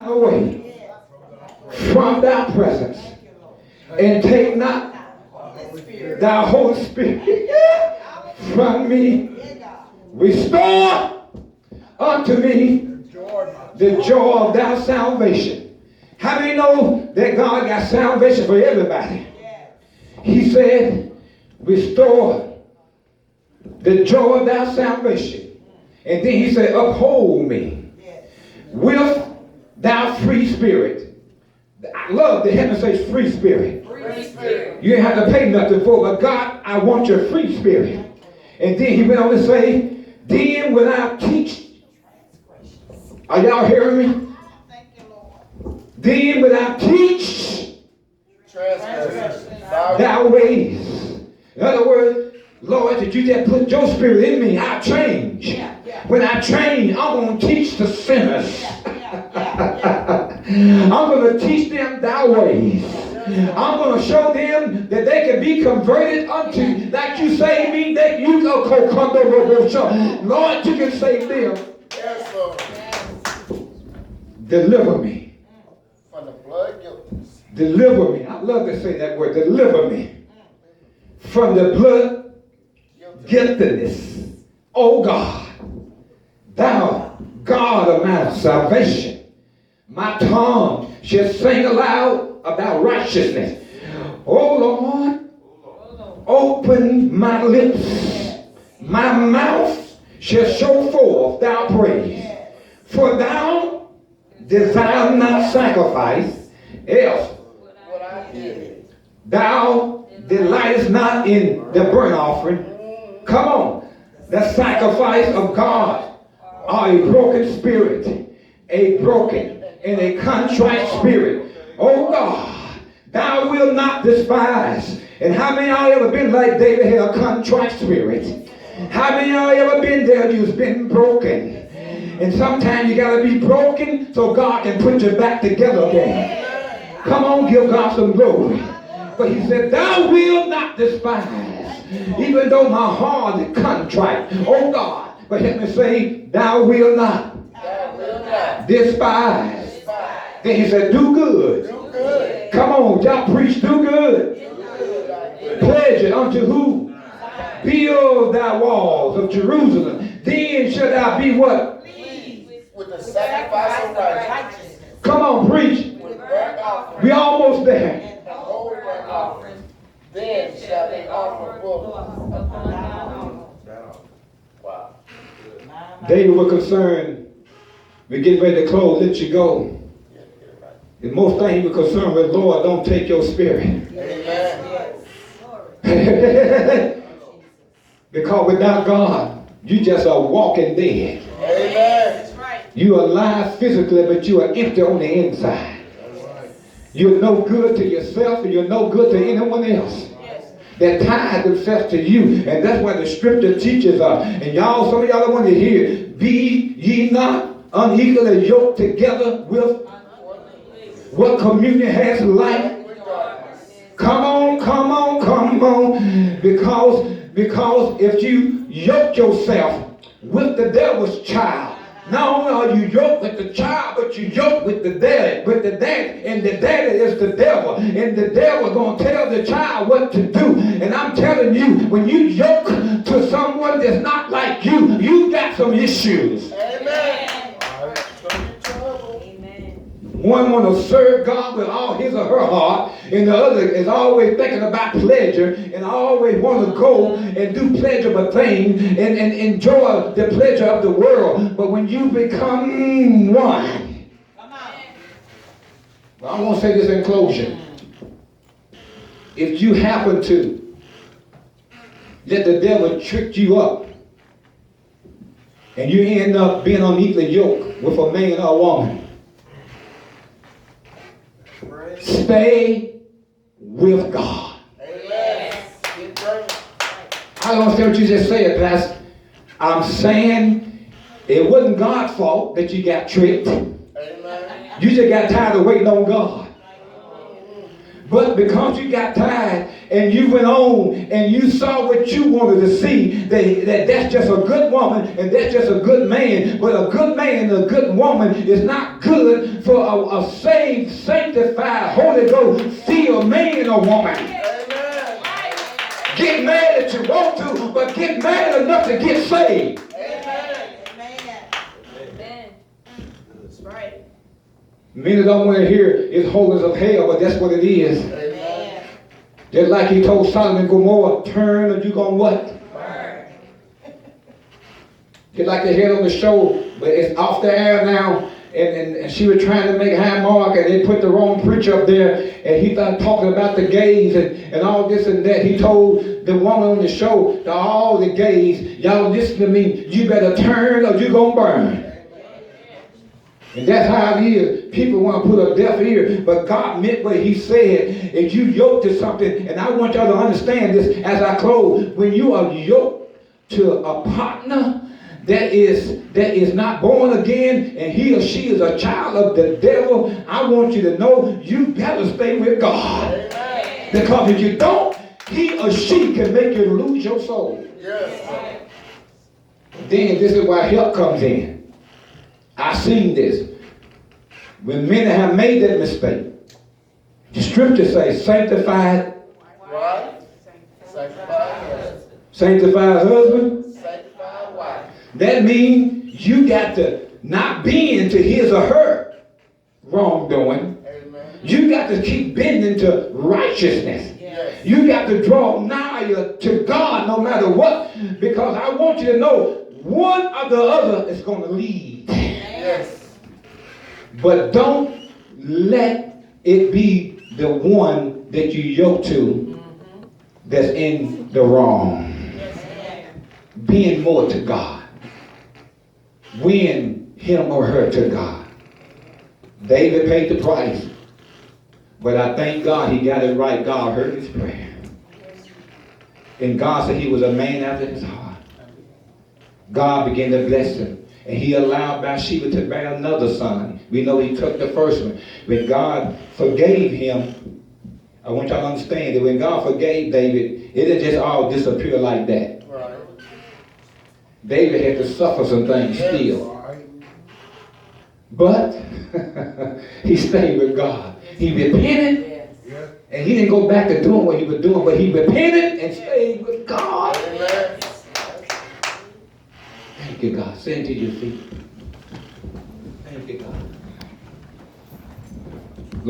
away from thy presence, and take not thy Holy Spirit from me. Restore unto me the joy of thy salvation. How many know that God got salvation for everybody? He said, restore the joy of thy salvation. And then he said, uphold me with thy free spirit. I love the heaven says free spirit. Free spirit. You didn't have to pay nothing for it, but God, I want your free spirit. And then he went on to say, then will I teach. Are y'all hearing me? Then will I teach thy ways. In other words, Lord, that you just put your spirit in me, I'll change. When I change, I'm going to teach the sinners. I'm going to teach them thy ways. I'm going to show them that they can be converted unto, like you saved me, that you go come to Lord, you can save them. Yes, Lord. Deliver me. From the blood guiltiness. Deliver me. I love to say that word. Deliver me from the blood guiltiness. Oh God, thou God of my salvation, my tongue shall sing aloud about righteousness. Oh Lord, open my lips, my mouth shall show forth thy praise. For thou desire not sacrifice, else thou delightest not in the burnt offering. Come on, the sacrifice of God are a broken spirit, a broken and a contrite spirit. Oh God, thou wilt not despise. And how many of y'all ever been like David had a contrite spirit? How many of y'all ever been there? You've been broken. And sometimes you got to be broken so God can put you back together again. Come on, give God some glory. But he said, thou wilt not despise, even though my heart is contrite. Oh God, but let me say, thou wilt not despise. Then he said, do good. Come on, y'all preach, do good. Pleasure unto who? Build thy walls of Jerusalem. Then shall thou be what? With the sacrifice of righteousness. Come on, preach. We almost there. The whole burnt offering. Then shall they offer bulls upon thine altar. Wow. David was concerned. We're getting ready to close. Let you go. The most thing he was concerned with, Lord, don't take your spirit. Amen. Because without God, you just are walking dead. Amen. You are alive physically, but you are empty on the inside. You're no good to yourself, and you're no good to anyone else. That tied themselves to you. And that's why the scripture teaches us. And y'all, some of y'all want to hear, be ye not unequally yoked together with what communion has life. Come on, come on, come on. Because if you yoke yourself with the devil's child, not only are you yoked with the child, but you yoked with the daddy, and the daddy is the devil, and the devil gonna tell the child what to do. And I'm telling you, when you yoke to someone that's not like you, you got some issues. Amen. One want to serve God with all his or her heart, and the other is always thinking about pleasure, and always want to go and do pleasurable things and enjoy the pleasure of the world. But when you become one, well, I want to say this in closing. If you happen to let the devil trick you up, and you end up being unequally yoked with a man or a woman, stay with God. Amen. I don't understand what you just said, Pastor. I'm saying it wasn't God's fault that you got tricked. Amen. You just got tired of waiting on God. But because you got tired and you went on and you saw what you wanted to see, that's just a good woman and that's just a good man. But a good man and a good woman is not good for a saved, sanctified, Holy Ghost filled man or woman. Amen. Get mad if you want to, but get mad enough to get saved. Amen. Amen. That's right. Many don't want to hear it's holiness of hell, but that's what it is. Amen. Just like he told Solomon and Gomorrah, turn or you gonna what? Burn. Just like they had on the show, but it's off the air now. And she was trying to make high mark, and they put the wrong preacher up there, and he started talking about the gays and all this and that. He told the woman on the show, to all the gays, y'all listen to me, you better turn or you gonna burn. And that's how it is. People want to put a deaf ear, but God meant what he said. If you yoked to something, and I want y'all to understand this as I close, when you are yoked to a partner that is not born again, and he or she is a child of the devil, I want you to know you better stay with God. Amen. Because if you don't, he or she can make you lose your soul. Yes. Then this is why help comes in. I've seen this. When men have made that mistake, the scripture says sanctified, Wife. Sanctified husband. sanctified husband. Sanctified wife. That means you got to not bend to his or her wrongdoing. Amen. You got to keep bending to righteousness. Yes. You got to draw nigher to God no matter what. Because I want you to know one or the other is going to lead. Yes. But don't let it be the one that you yoke to that's in the wrong. Being more to God. Win him or her to God. David paid the price. But I thank God he got it right. God heard his prayer. And God said he was a man after his heart. God began to bless him. And he allowed Bathsheba to bear another son. We know he took the first one. When God forgave him, I want y'all to understand that when God forgave David, it didn't just all disappear like that. Right. David had to suffer some things still. But he stayed with God. He repented. And he didn't go back to doing what he was doing, but he repented and stayed with God. Amen. Thank you, God. Stand to your feet.